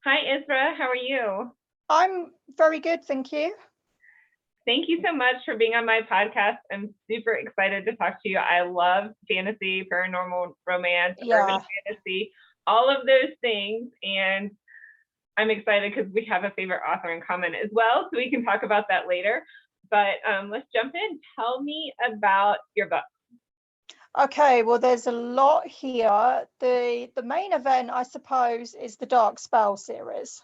Hi, Isra. How are you? I'm very good, thank you. Thank you so much for being on my podcast. I'm super excited to talk to you. I love fantasy, paranormal romance, urban Yeah. fantasy, all of those things. And I'm excited because we have a favorite author in common as well. So we can talk about that later. But let's jump in. Tell me about your book. Okay, well, there's a lot here. The main event, I suppose, is the Dark Spell series.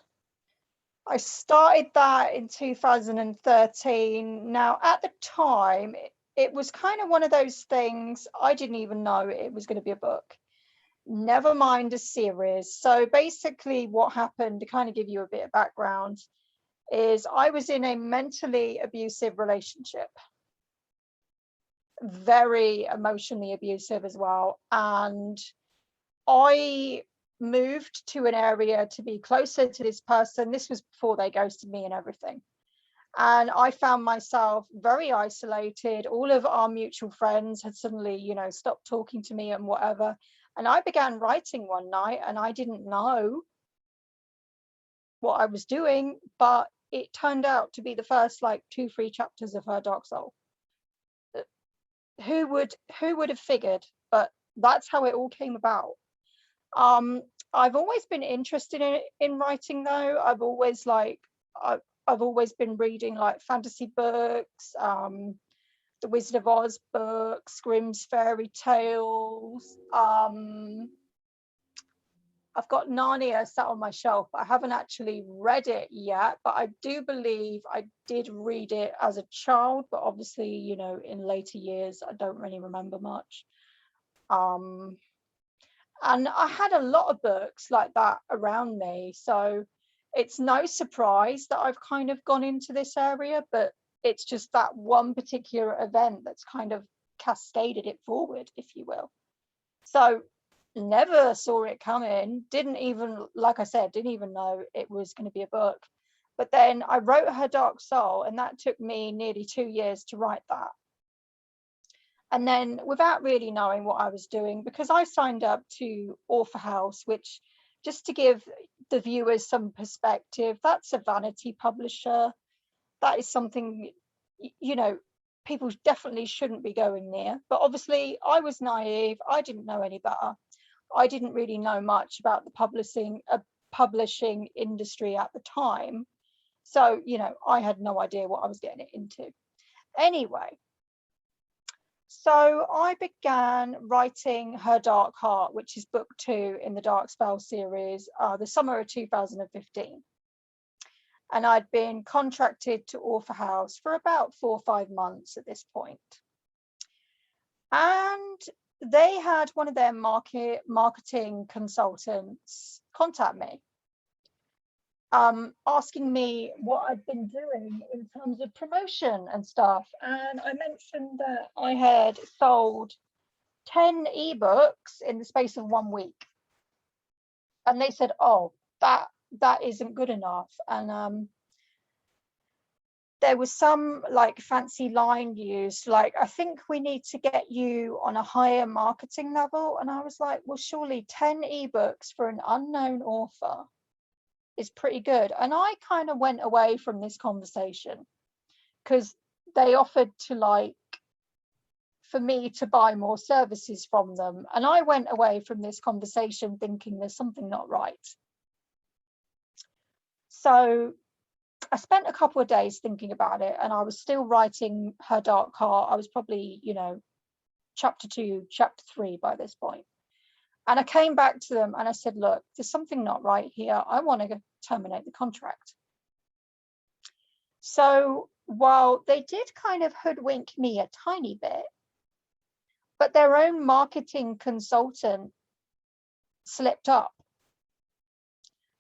I started that in 2013. Now, at the time, it was kind of one of those things I didn't even know it was going to be a book. Never mind a series. So basically, what happened, to kind of give you a bit of background, is I was in a mentally abusive relationship, very emotionally abusive as well. And I moved to an area to be closer to this person. This was before they ghosted me and everything. And I found myself very isolated. All of our mutual friends had suddenly, stopped talking to me and whatever. And I began writing one night and I didn't know what I was doing, but it turned out to be the first like 2, 3 chapters of Her Dark Soul. Who would have figured? But that's how it all came about. um I've always been interested in writing, though. I've always been reading like fantasy books, the Wizard of Oz books, Grimm's fairy tales. I've got Narnia sat on my shelf, but I haven't actually read it yet. But I do believe I did read it as a child, but obviously, in later years, I don't really remember much. Um, and I had a lot of books like that around me. So it's no surprise that I've kind of gone into this area, but it's just that one particular event that's kind of cascaded it forward, if you will. So never saw it coming, didn't even, like I said, didn't even know it was going to be a book. But then I wrote Her Dark Soul, and that took me nearly 2 years to write that. And then, without really knowing what I was doing, because I signed up to Author House, which, just to give the viewers some perspective, that's a vanity publisher. That is something, you know, people definitely shouldn't be going near. But obviously, I was naive. I didn't know any better. I didn't really know much about the publishing industry at the time. So, I had no idea what I was getting into. Anyway, so I began writing Her Dark Heart, which is book 2 in the Dark Spell series, the summer of 2015. And I'd been contracted to Author House for about 4 or 5 months at this point. And they had one of their marketing consultants contact me, asking me what I'd been doing in terms of promotion and stuff. And I mentioned that I had sold 10 ebooks in the space of 1 week. And they said, oh, that isn't good enough. And there was some like fancy line used, like, I think we need to get you on a higher marketing level. And I was like, well, surely 10 ebooks for an unknown author is pretty good. And I kind of went away from this conversation because they offered to, like, for me to buy more services from them. And I went away from this conversation thinking there's something not right. So I spent a couple of days thinking about it, and I was still writing Her Dark Heart. I was probably, chapter 2, chapter 3 by this point. And I came back to them and I said, look, there's something not right here. I want to terminate the contract. So while they did kind of hoodwink me a tiny bit, but their own marketing consultant slipped up.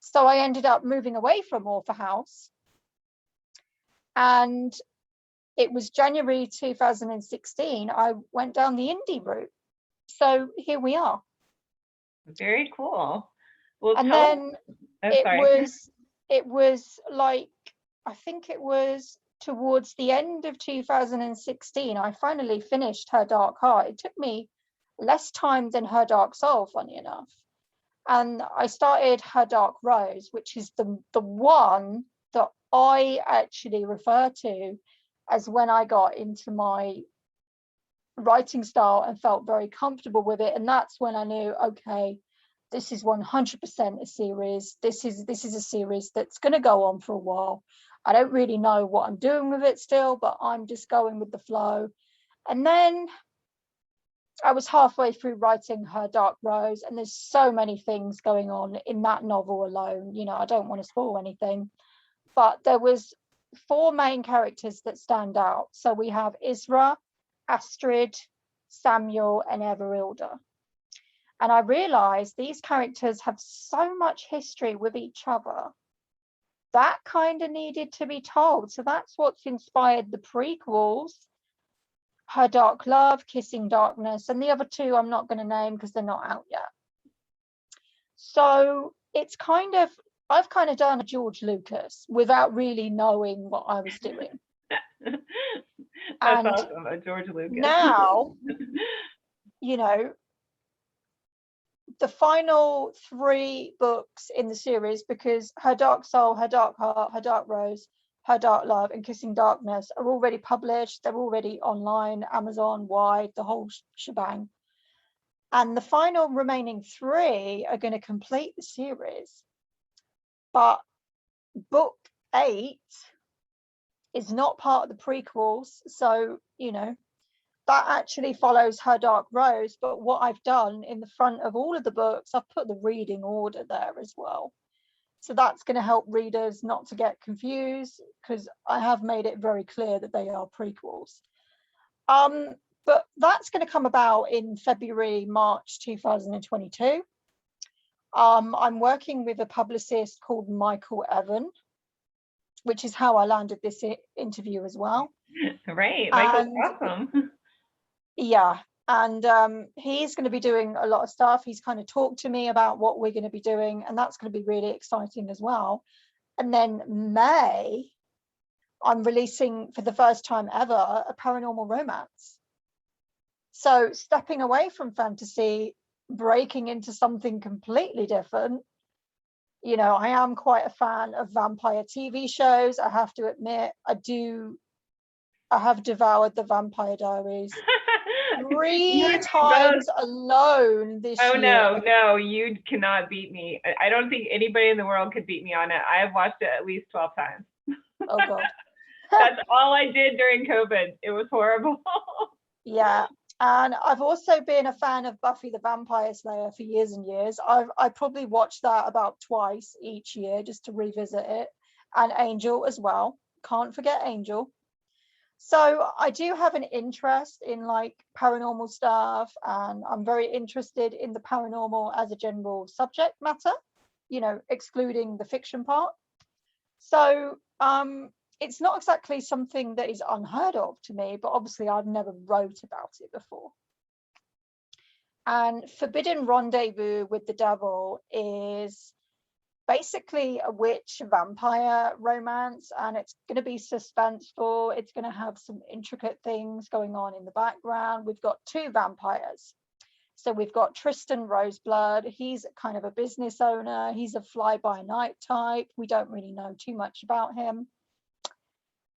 So I ended up moving away from Author House. And it was January 2016, I went down the indie route. So here we are. Very cool. Well, And then sorry. it was like, I think it was towards the end of 2016, I finally finished Her Dark Heart. It took me less time than Her Dark Soul, funny enough. And I started Her Dark Rose, which is the one that I actually refer to as when I got into my writing style and felt very comfortable with it. And that's when I knew, okay, this is 100% a series. This is a series that's going to go on for a while. I don't really know what I'm doing with it still, but I'm just going with the flow. And then I was halfway through writing Her Dark Rose, and there's so many things going on in that novel alone. You know, I don't want to spoil anything, but there was 4 main characters that stand out. So we have Isra, Astrid, Samuel, and Everilda. And I realized these characters have so much history with each other. That kind of needed to be told. So that's what's inspired the prequels, Her Dark Love, Kissing Darkness, and the other 2 I'm not going to name because they're not out yet. So it's kind of, I've kind of done a George Lucas without really knowing what I was doing. That's And awesome, a George Lucas. now, you know, the final 3 books in the series, because Her Dark Soul, Her Dark Heart, Her Dark Rose, Her Dark Love, and Kissing Darkness are already published. They're already online, Amazon wide, the whole shebang. And the final remaining 3 are going to complete the series. But book 8 is not part of the prequels. So, you know, that actually follows Her Dark Rose. But what I've done in the front of all of the books, I've put the reading order there as well. So that's going to help readers not to get confused, because I have made it very clear that they are prequels. But that's going to come about in February, March 2022. I'm working with a publicist called Michael Evan, which is how I landed this interview as well. Right, Michael's awesome. Yeah, and he's going to be doing a lot of stuff. He's kind of talked to me about what we're going to be doing, and that's going to be really exciting as well. And then May, I'm releasing for the first time ever a paranormal romance. So stepping away from fantasy, breaking into something completely different. You know, I am quite a fan of vampire TV shows. I have to admit, I have devoured the Vampire Diaries 3 times alone this year. No, you cannot beat me. I don't think anybody in the world could beat me on it. I have watched it at least 12 times. Oh God. That's all I did during COVID. It was horrible. Yeah. And I've also been a fan of Buffy the Vampire Slayer for years and years. I probably watched that about twice each year just to revisit it. And Angel as well. Can't forget Angel. So I do have an interest in like paranormal stuff, and I'm very interested in the paranormal as a general subject matter, you know, excluding the fiction part. So it's not exactly something that is unheard of to me, but obviously I've never wrote about it before. And Forbidden Rendezvous with the Devil is basically a witch vampire romance, and it's going to be suspenseful. It's going to have some intricate things going on in the background. We've got 2 vampires. So we've got Tristan Roseblood. He's kind of a business owner. He's a fly-by-night type. We don't really know too much about him.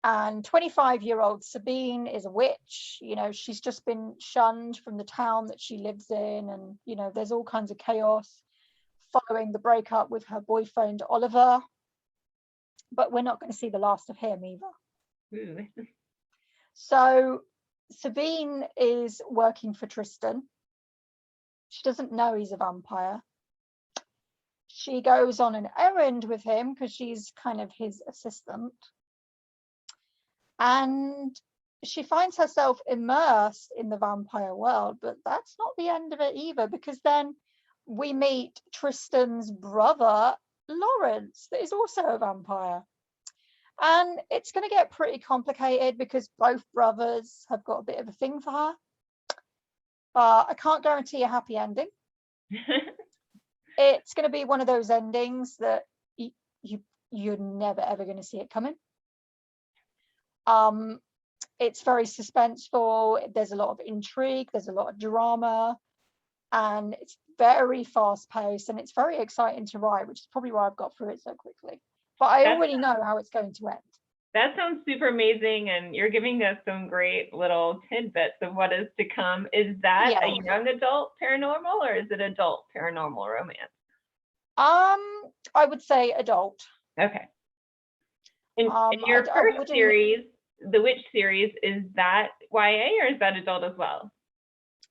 And 25-year-old Sabine is a witch. You know, she's just been shunned from the town that she lives in, and you know, there's all kinds of chaos following the breakup with her boyfriend Oliver, but we're not going to see the last of him either. So Sabine is working for Tristan. She doesn't know he's a vampire. She goes on an errand with him because she's kind of his assistant, and she finds herself immersed in the vampire world. But that's not the end of it either, because then we meet Tristan's brother, Lawrence, that is also a vampire. And it's going to get pretty complicated because both brothers have got a bit of a thing for her. But I can't guarantee a happy ending. It's going to be one of those endings that you're never, ever going to see it coming. It's very suspenseful. There's a lot of intrigue. There's a lot of drama. and it's very fast paced and it's very exciting to write, which is probably why I've got through it so quickly. But I already know how it's going to end. That sounds super amazing, and you're giving us some great little tidbits of what is to come. Is that a young adult paranormal, or is it adult paranormal romance? I would say adult. Okay. In your first series, the Witch series, is that YA or is that adult as well?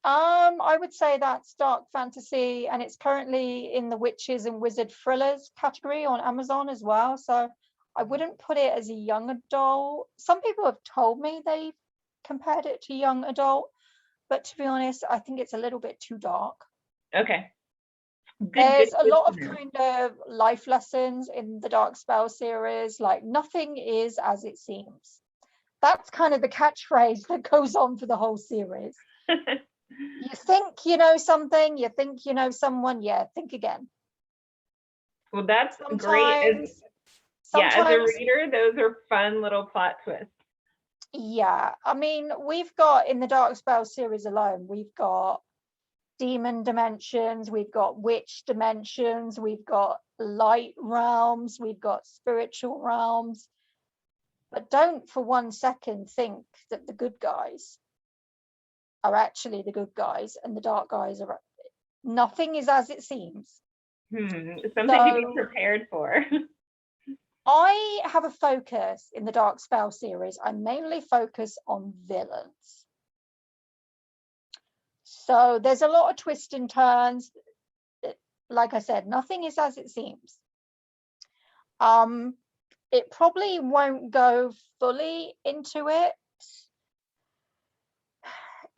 I would say that's dark fantasy, and it's currently in the witches and wizard thrillers category on Amazon as well. So I wouldn't put it as a young adult. Some people have told me they've compared it to young adult, but to be honest, I think it's a little bit too dark. Okay. There's a lot of kind of life lessons in the Dark Spell series, like nothing is as it seems. That's kind of the catchphrase that goes on for the whole series. You think you know something, you think you know someone, yeah, think again. Well, that's great. As a reader, those are fun little plot twists. Yeah, I mean, we've got in the Dark Spell series alone, we've got demon dimensions, we've got witch dimensions, we've got light realms, we've got spiritual realms. But don't for one second think that the good guys are actually the good guys and the dark guys are nothing is as it seems. Something to be prepared for. I have a focus in the Dark Spell series. I mainly focus on villains. So there's a lot of twists and turns. Like I said, nothing is as it seems. It probably won't go fully into it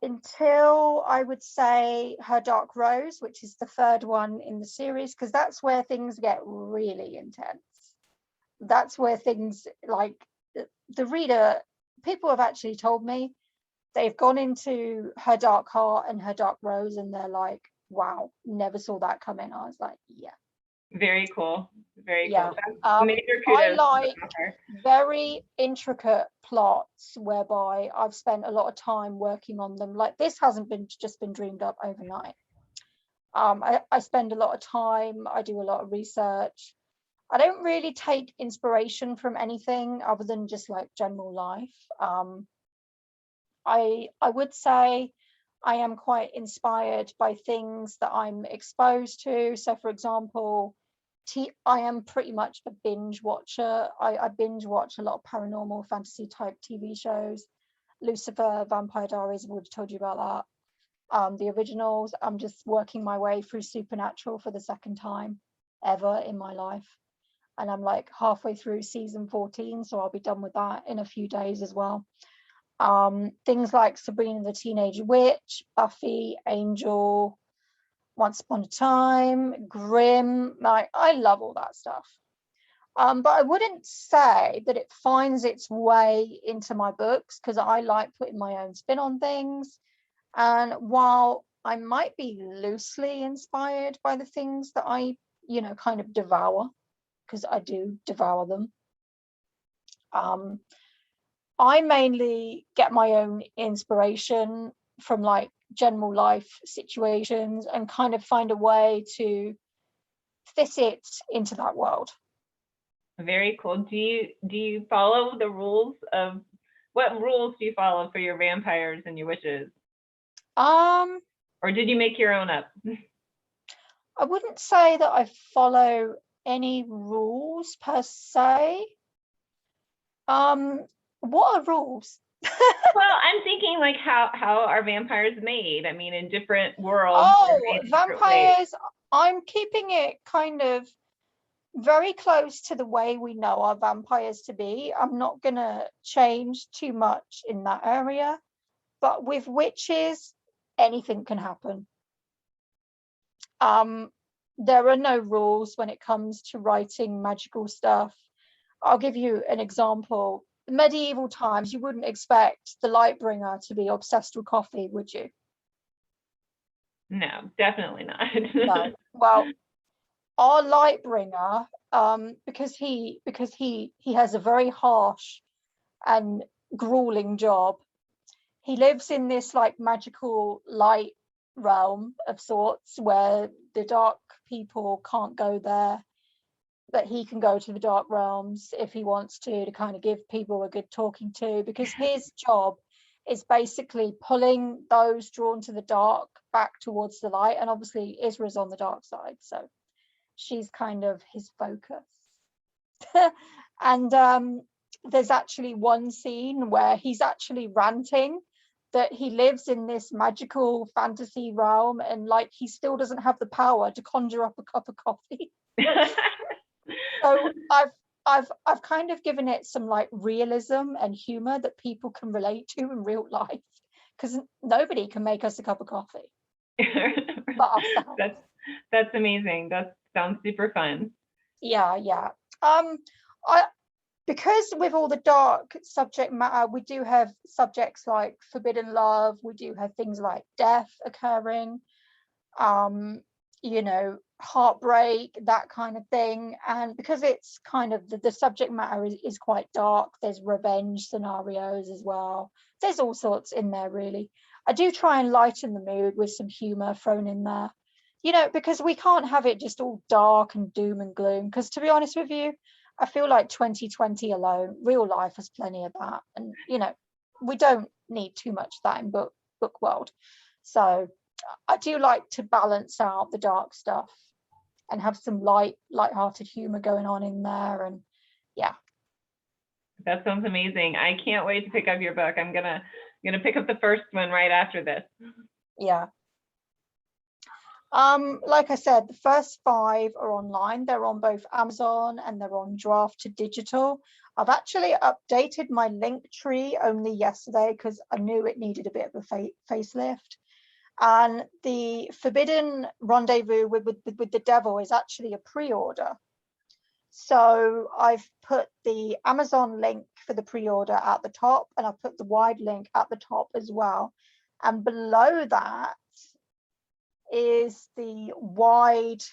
until I would say Her Dark Rose, which is the third one in the series, because that's where things get really intense. That's where things like the reader, people have actually told me they've gone into Her Dark Heart and Her Dark Rose and they're like, wow, never saw that coming. I was like, yeah. Very cool. Very cool. Major kudos. I like very intricate plots whereby I've spent a lot of time working on them. Like this hasn't been just been dreamed up overnight. I spend a lot of time, I do a lot of research. I don't really take inspiration from anything other than just like general life. I would say I am quite inspired by things that I'm exposed to. So for example, I am pretty much a binge watcher. I binge watch a lot of paranormal fantasy type TV shows. Lucifer, Vampire Diaries, I would have told you about that. The originals, I'm just working my way through Supernatural for the second time ever in my life. And I'm like halfway through season 14, so I'll be done with that in a few days as well. Things like Sabrina the Teenage Witch, Buffy, Angel, Once Upon a Time, Grimm. Like I love all that stuff. But I wouldn't say that it finds its way into my books because I like putting my own spin on things. And while I might be loosely inspired by the things that I, kind of devour, because I do devour them, I mainly get my own inspiration from like general life situations and kind of find a way to fit it into that world. Very cool. Do you follow the rules of what rules do you follow for your vampires and your witches? Or did you make your own up? I wouldn't say that I follow any rules per se. What are rules? Well, I'm thinking like how are vampires made? I mean, in different worlds. Oh, vampires, I'm keeping it kind of very close to the way we know our vampires to be. I'm not going to change too much in that area. But with witches, anything can happen. There are no rules when it comes to writing magical stuff. I'll give you an example. In medieval times, you wouldn't expect the Lightbringer to be obsessed with coffee, would you? No, definitely not. No. Well, our Lightbringer, because he has a very harsh and grueling job. He lives in this like magical light realm of sorts where the dark people can't go there, but he can go to the dark realms if he wants to kind of give people a good talking to, because his job is basically pulling those drawn to the dark back towards the light. And obviously Isra's on the dark side, so she's kind of his focus. And there's actually one scene where he's actually ranting that he lives in this magical fantasy realm, and like he still doesn't have the power to conjure up a cup of coffee. So I've kind of given it some like realism and humor that people can relate to in real life, because nobody can make us a cup of coffee but ourselves. That's amazing. That sounds super fun. Yeah. I because with all the dark subject matter, we do have subjects like forbidden love, we do have things like death occurring, you know, heartbreak, that kind of thing. And because it's kind of the subject matter is quite dark, there's revenge scenarios as well. There's all sorts in there, really. I do try and lighten the mood with some humor thrown in there, you know, because we can't have it just all dark and doom and gloom. Because to be honest with you, I feel like 2020 alone, real life has plenty of that. And, you know, we don't need too much of that in book world. So I do like to balance out the dark stuff and have some light-hearted humor going on in there. And yeah. That sounds amazing. I can't wait to pick up your book. I'm gonna pick up the first one right after this. Yeah. Like I said, the first 5 are online. They're on both Amazon and they're on draft to digital. I've actually updated my link tree only yesterday because I knew it needed a bit of a facelift. And the Forbidden Rendezvous with the Devil is actually a pre-order. So I've put the Amazon link for the pre-order at the top, and I've put the wide link at the top as well. And below that is the wide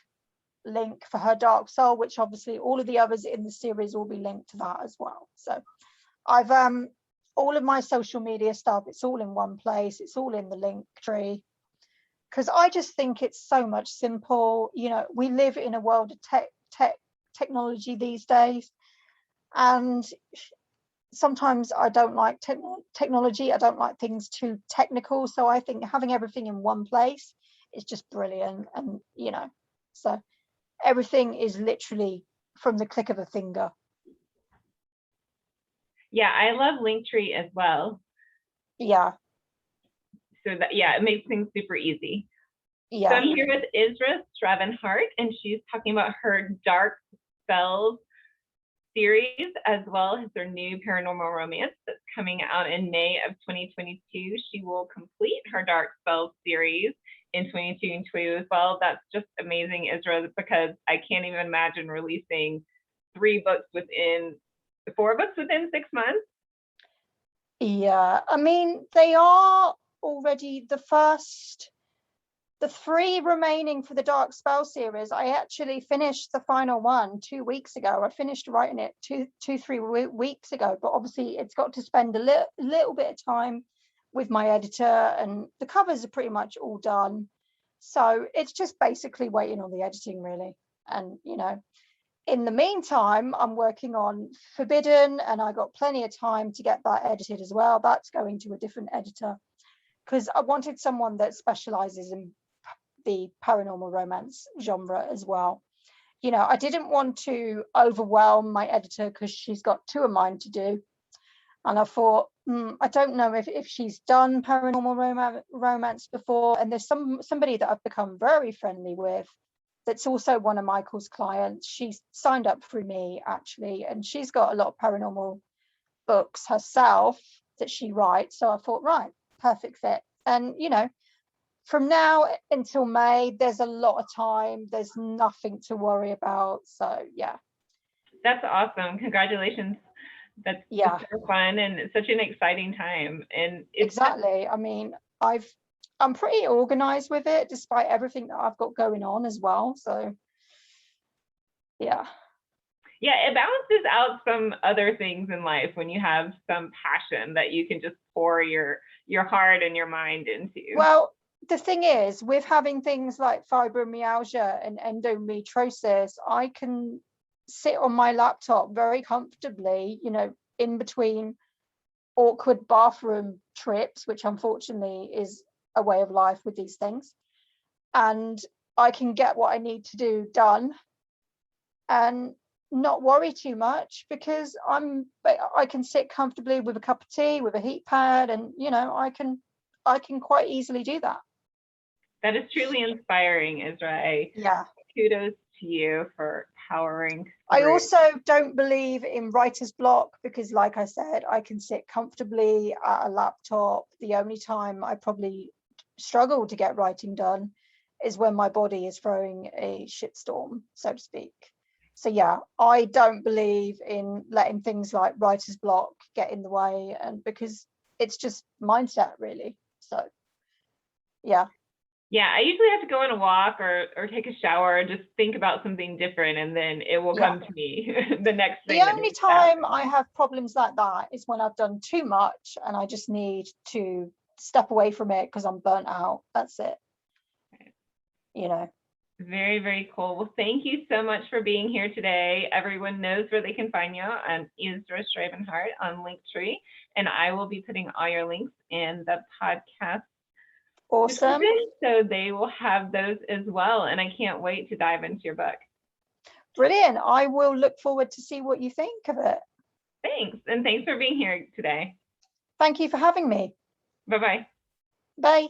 link for her Dark Soul, which obviously all of the others in the series will be linked to that as well. So I've all of my social media stuff, it's all in one place, it's all in the link tree, because I just think it's so much simple. You know, we live in a world of technology these days, and sometimes I don't like technology. I don't like things too technical, so I think having everything in one place is just brilliant. And you know, so everything is literally from the click of a finger. Yeah, I love Linktree as well. Yeah. So that, yeah, it makes things super easy. Yeah. So I'm here with Isra Sravenheart, and she's talking about her Dark Spells series, as well as her new paranormal romance that's coming out in May of 2022. She will complete her Dark Spells series in 2022 as well. That's just amazing, Isra, because I can't even imagine releasing 4 books within 6 months. Yeah, I mean, they are already the 3 remaining for the Dark Spell series. I actually finished the final one 2 weeks ago. I finished writing it 3 weeks ago, but obviously it's got to spend a little bit of time with my editor, and the covers are pretty much all done. So it's just basically waiting on the editing, really. And, you know, in the meantime, I'm working on Forbidden, and I got plenty of time to get that edited as well. That's going to a different editor because I wanted someone that specializes in the paranormal romance genre as well. You know, I didn't want to overwhelm my editor because she's got 2 of mine to do. And I thought, I don't know if she's done paranormal romance before. And there's somebody that I've become very friendly with that's also one of Michael's clients. She's signed up through me, actually, and she's got a lot of paranormal books herself that she writes. So I thought, right, perfect fit. And, you know, from now until May, there's a lot of time. There's nothing to worry about. So, yeah. That's awesome. Congratulations. That's super fun, and it's such an exciting time. And it's exactly. I mean, I'm pretty organized with it, despite everything that I've got going on as well. So, yeah. Yeah, it balances out some other things in life when you have some passion that you can just pour your heart and your mind into. Well, the thing is, with having things like fibromyalgia and endometriosis, I can sit on my laptop very comfortably, in between awkward bathroom trips, which unfortunately is a way of life with these things. And I can get what I need to do done and not worry too much, because I can sit comfortably with a cup of tea, with a heat pad, and I can quite easily do that. That is truly inspiring, Isra. Yeah. Kudos to you for powering I through. also don't believe in writer's block, because like I said, I can sit comfortably at a laptop. The only time I probably struggle to get writing done is when my body is throwing a shitstorm, so to speak. So yeah, I don't believe in letting things like writer's block get in the way, and because it's just mindset, really. So yeah. Yeah, I usually have to go on a walk or take a shower and just think about something different, and then it will come to me the next thing. The only time I have problems like that is when I've done too much and I just need to step away from it because I'm burnt out. That's it. Very, very cool. Well, thank you so much for being here today. Everyone knows where they can find you on Isra Sravenheart on Linktree, and I will be putting all your links in the podcast. Awesome. So they will have those as well, and I can't wait to dive into your book. Brilliant. I will look forward to see what you think of it. Thanks, and thanks for being here today. Thank you for having me. Bye-bye. Bye.